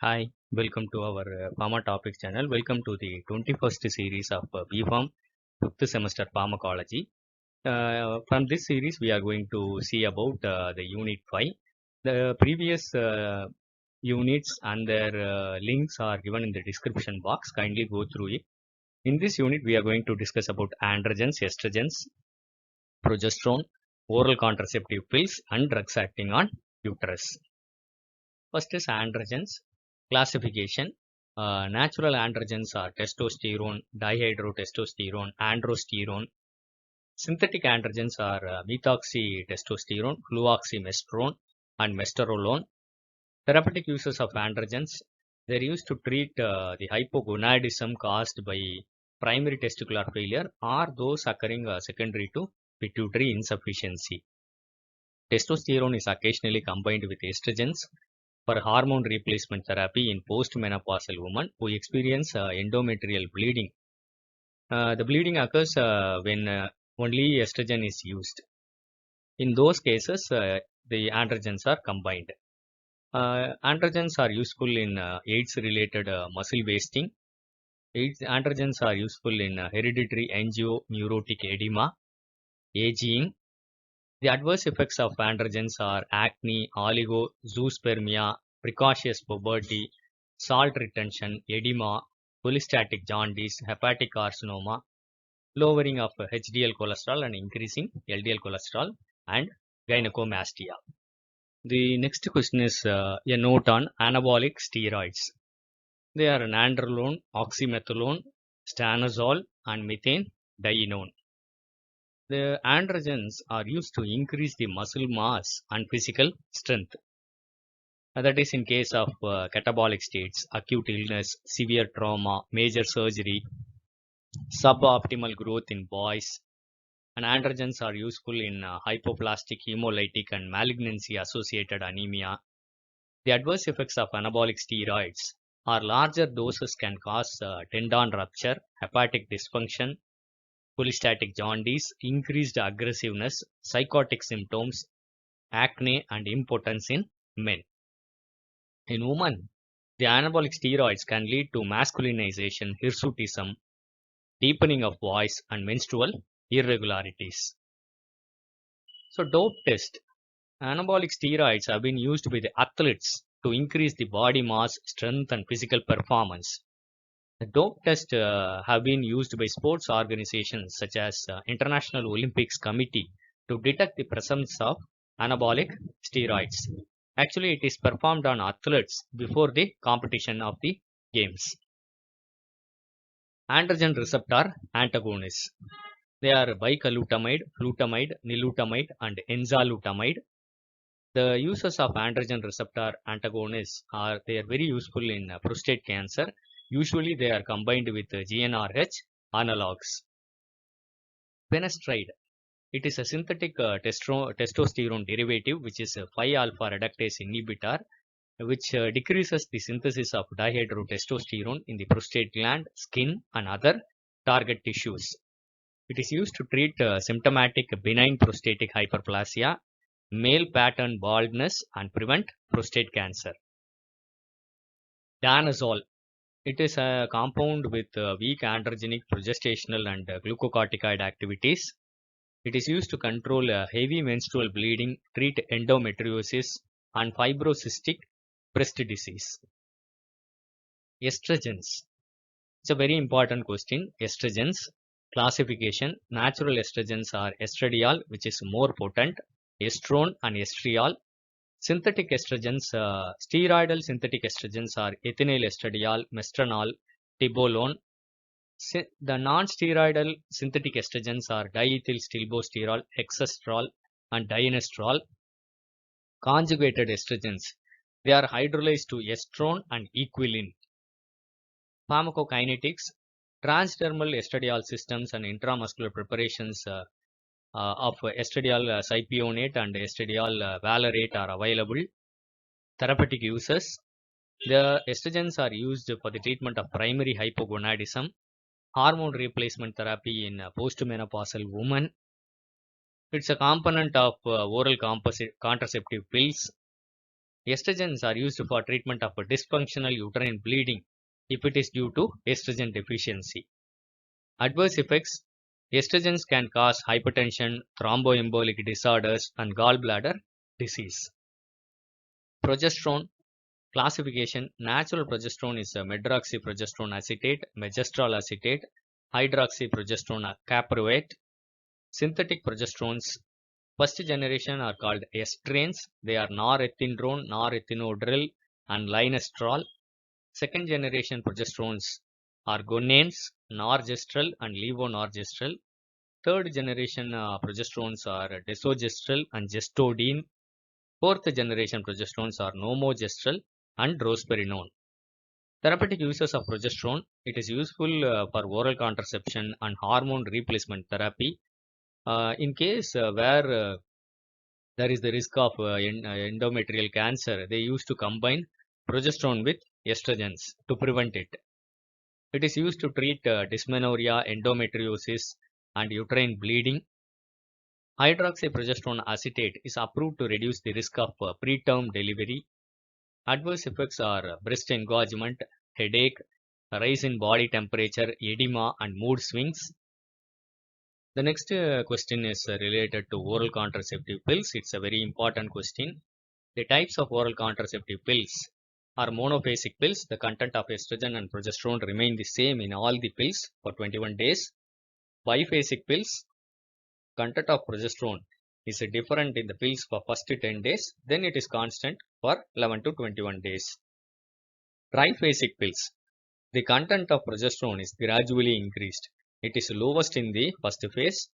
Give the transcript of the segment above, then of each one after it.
Hi, welcome to our Pharma Topics channel. Welcome to the 21st series of BPharm 5th semester pharmacology. From this series, we are going to see about the Unit 5. The previous units and their links are given in the description box. Kindly go through it. In this unit, we are going to discuss about androgens, estrogens, progesterone, oral contraceptive pills, and drugs acting on uterus. First is androgens. Classification. Natural androgens are testosterone, dihydrotestosterone, androsterone. Synthetic androgens are methoxytestosterone, fluoxymestrone, and mesterolone. Therapeutic uses of androgens. They are used to treat the hypogonadism caused by primary testicular failure or those occurring secondary to pituitary insufficiency. Testosterone is occasionally combined with estrogens for hormone replacement therapy in postmenopausal women who experience endometrial bleeding. The bleeding occurs when only estrogen is used. In those cases, the androgens are combined. Androgens are useful in AIDS-related muscle wasting. Androgens are useful in hereditary angioneurotic edema, aging. The adverse effects of androgens are acne, oligozoospermia, precocious puberty, salt retention, edema, cholestatic jaundice, hepatic carcinoma, lowering of HDL cholesterol and increasing LDL cholesterol, and gynecomastia. The next question is a note on anabolic steroids. They are nandrolone, oxymethylone, stanozol, and methane dienone. The androgens are used to increase the muscle mass and physical strength. That is in case of catabolic states, acute illness, severe trauma, major surgery, suboptimal growth in boys. And androgens are useful in hypoplastic hemolytic and malignancy associated anemia. The adverse effects of anabolic steroids are larger doses can cause tendon rupture, hepatic dysfunction, cholestatic jaundice, increased aggressiveness, psychotic symptoms, acne, and impotence in men. In women, the anabolic steroids can lead to masculinization, hirsutism, deepening of voice, and menstrual irregularities. So, dope test. Anabolic steroids have been used by the athletes to increase the body mass, strength, and physical performance. The dope test have been used by sports organizations such as International Olympics Committee to detect the presence of anabolic steroids. Actually, it is performed on athletes before the competition of the games. Androgen receptor antagonists. They are bicalutamide, flutamide, nilutamide, and enzalutamide. The uses of androgen receptor antagonists are very useful in prostate cancer. Usually they are combined with GnRH analogs. Finasteride. It is a synthetic testosterone derivative which is a 5-alpha reductase inhibitor which decreases the synthesis of dihydrotestosterone in the prostate gland, skin, and other target tissues. It is used to treat symptomatic benign prostatic hyperplasia, male pattern baldness, and prevent prostate cancer. Danazol. It is a compound with weak androgenic progestational and glucocorticoid activities. It is used to control heavy menstrual bleeding, treat endometriosis, and fibrocystic breast disease. Estrogens. It's a very important question. Estrogens. Classification. Natural estrogens are estradiol, which is more potent, estrone, and estriol. Synthetic estrogens, steroidal synthetic estrogens are ethinyl estradiol, mestranol, tibolone. The non-steroidal synthetic estrogens are diethylstilbestrol, hexastrol, and dienestrol. Conjugated estrogens, they are hydrolyzed to estrone and equilin. Pharmacokinetics, transdermal estradiol systems and intramuscular preparations of estradiol cypionate and estradiol valerate are available. Therapeutic uses. The estrogens are used for the treatment of primary hypogonadism, hormone replacement therapy in postmenopausal women. It's a component of oral contraceptive pills. Estrogens are used for treatment of dysfunctional uterine bleeding if it is due to estrogen deficiency. Adverse effects: estrogens can cause hypertension, thromboembolic disorders, and gallbladder disease. Progesterone classification: natural progesterone is medroxyprogesterone acetate, megestrol acetate, hydroxyprogesterone caproate. Synthetic progesterones, first generation, are called estranes. They are norethindrone, norethinodrel, and linestrol. Second generation progesterones are gonanes, norgestrel, and levonorgestrel. Third generation progesterones are desogestrel and gestodine. Fourth generation progesterones are nomogestrel and drospirenone. Therapeutic uses of progesterone: it is useful for oral contraception and hormone replacement therapy. In case where there is the risk of endometrial cancer, they used to combine progesterone with estrogens to prevent it. It is used to treat dysmenorrhea, endometriosis, and uterine bleeding. Hydroxyprogesterone acetate is approved to reduce the risk of preterm delivery. Adverse effects are breast engorgement, headache, rise in body temperature, edema, and mood swings. The next question is related to oral contraceptive pills. It's a very important question. The types of oral contraceptive pills are monophasic pills. The content of estrogen and progesterone remain the same in all the pills for 21 days. Biphasic pills, content of progesterone is different in the pills for first 10 days, then it is constant for 11 to 21 days. Triphasic pills, the content of progesterone is gradually increased. It is lowest in the first phase,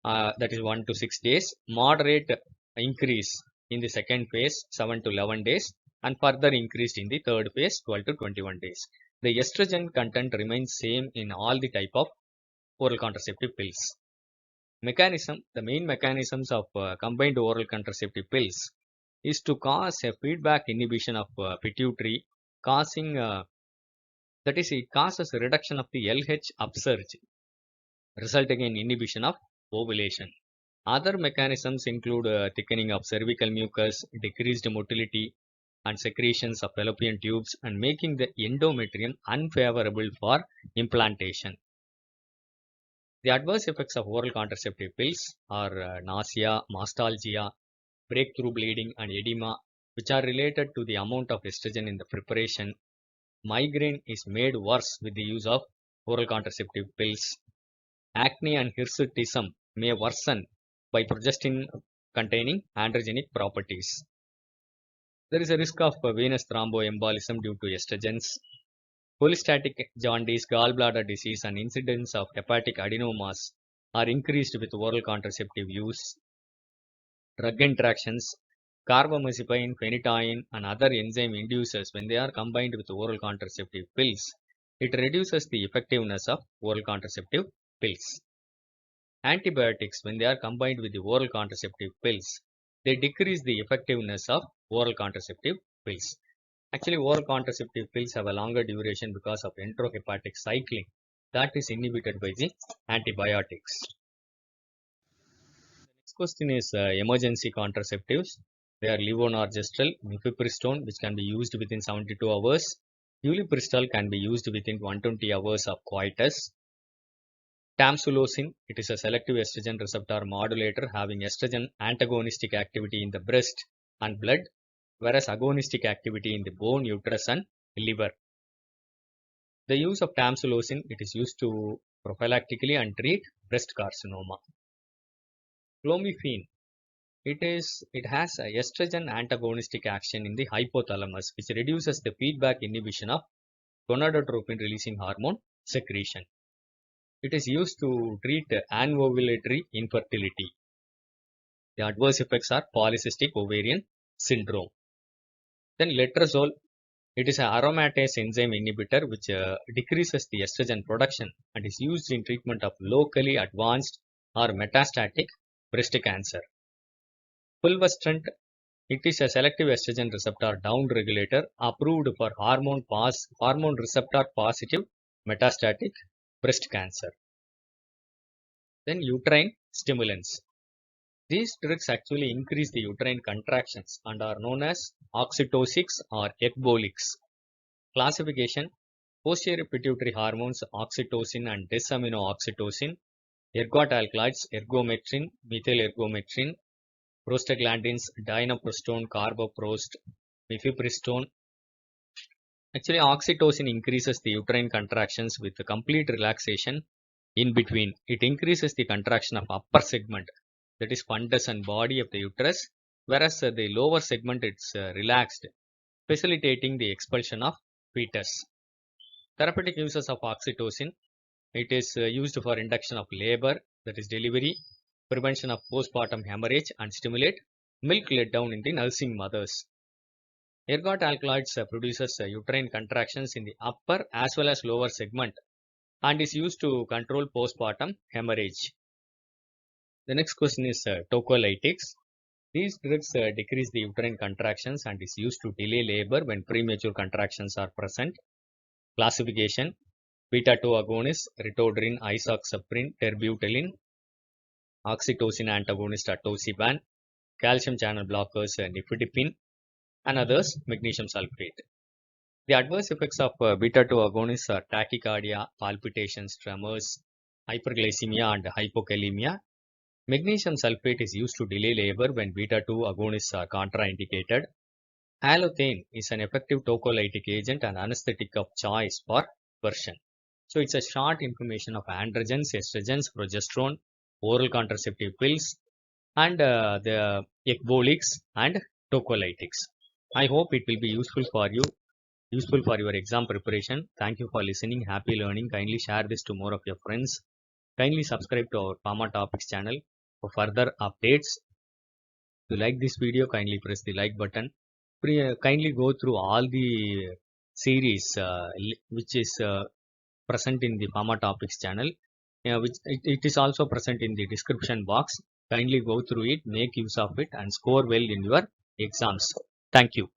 that is 1 to 6 days, moderate increase in the second phase 7 to 11 days, and further increased in the third phase 12 to 21 days. The estrogen content remains same in all the type of oral contraceptive pills. Mechanism: the main mechanisms of combined oral contraceptive pills is to cause a feedback inhibition of pituitary, causing that is, it causes a reduction of the LH upsurge, resulting in inhibition of ovulation. Other mechanisms include thickening of cervical mucus, decreased motility, and secretions of fallopian tubes, and making the endometrium unfavorable for implantation. The adverse effects of oral contraceptive pills are nausea, mastalgia, breakthrough bleeding, and edema, which are related to the amount of estrogen in the preparation. Migraine is made worse with the use of oral contraceptive pills. Acne and hirsutism may worsen by progestin containing androgenic properties. There is a risk of venous thromboembolism due to estrogens. Cholestatic jaundice, gallbladder disease, and incidence of hepatic adenomas are increased with oral contraceptive use. Drug interactions: carbamazepine, phenytoin, and other enzyme inducers, when they are combined with oral contraceptive pills, it reduces the effectiveness of oral contraceptive pills. Antibiotics, when they are combined with the oral contraceptive pills, they decrease the effectiveness of oral contraceptive pills. Actually, oral contraceptive pills have a longer duration because of enterohepatic cycling that is inhibited by the antibiotics. Next question is emergency contraceptives. They are levonorgestrel, mifepristone, which can be used within 72 hours. Ulipristal can be used within 120 hours of coitus. Tamsulosin, it is a selective estrogen receptor modulator having estrogen antagonistic activity in the breast and blood, whereas agonistic activity in the bone, uterus, and liver. The use of tamsulosin, it is used to prophylactically and treat breast carcinoma. Clomiphene, it has a estrogen antagonistic action in the hypothalamus, which reduces the feedback inhibition of gonadotropin releasing hormone secretion. It is used to treat anovulatory infertility. The adverse effects are polycystic ovarian syndrome. Then letrozole, it is an aromatase enzyme inhibitor which decreases the estrogen production and is used in treatment of locally advanced or metastatic breast cancer. Fulvestrant, it is a selective estrogen receptor downregulator approved for hormone receptor positive metastatic breast cancer. Then uterine stimulants. These drugs actually increase the uterine contractions and are known as oxytocics or ecbolics. Classification: posterior pituitary hormones oxytocin and desaminooxytocin, ergot alkaloids ergometrin, methylergometrin, prostaglandins dinoprostone, carboprost, mifepristone. Actually, oxytocin increases the uterine contractions with complete relaxation in between. It increases the contraction of upper segment, that is fundus and body of the uterus, whereas the lower segment it's relaxed, facilitating the expulsion of fetus. Therapeutic uses of oxytocin: it is used for induction of labor, that is delivery, prevention of postpartum hemorrhage, and stimulate milk letdown in the nursing mothers. Ergot alkaloids produces uterine contractions in the upper as well as lower segment and is used to control postpartum hemorrhage. The next question is tocolytics. These drugs decrease the uterine contractions and is used to delay labor when premature contractions are present. Classification: beta-2 agonists, ritodrine, isoxaprine, terbutaline, oxytocin antagonist atosiban, calcium channel blockers, nifedipine, and others, magnesium sulfate. The adverse effects of beta-2 agonists are tachycardia, palpitations, tremors, hyperglycemia, and hypokalemia. Magnesium sulfate is used to delay labor when beta-2 agonists are contraindicated. Halothane is an effective tocolytic agent and anesthetic of choice for version. So it's a short information of androgens, estrogens, progesterone, oral contraceptive pills, and the ecbolics and tocolytics. I hope it will be useful for your exam preparation. Thank you for listening. Happy learning. Kindly share this to more of your friends. Kindly subscribe to our Pharma Topics channel for further updates. If you like this video, kindly press the like button. Kindly go through all the series which is present in the Pharma Topics channel, which it is also present in the description box. Kindly go through it, make use of it, and score well in your exams. Thank you.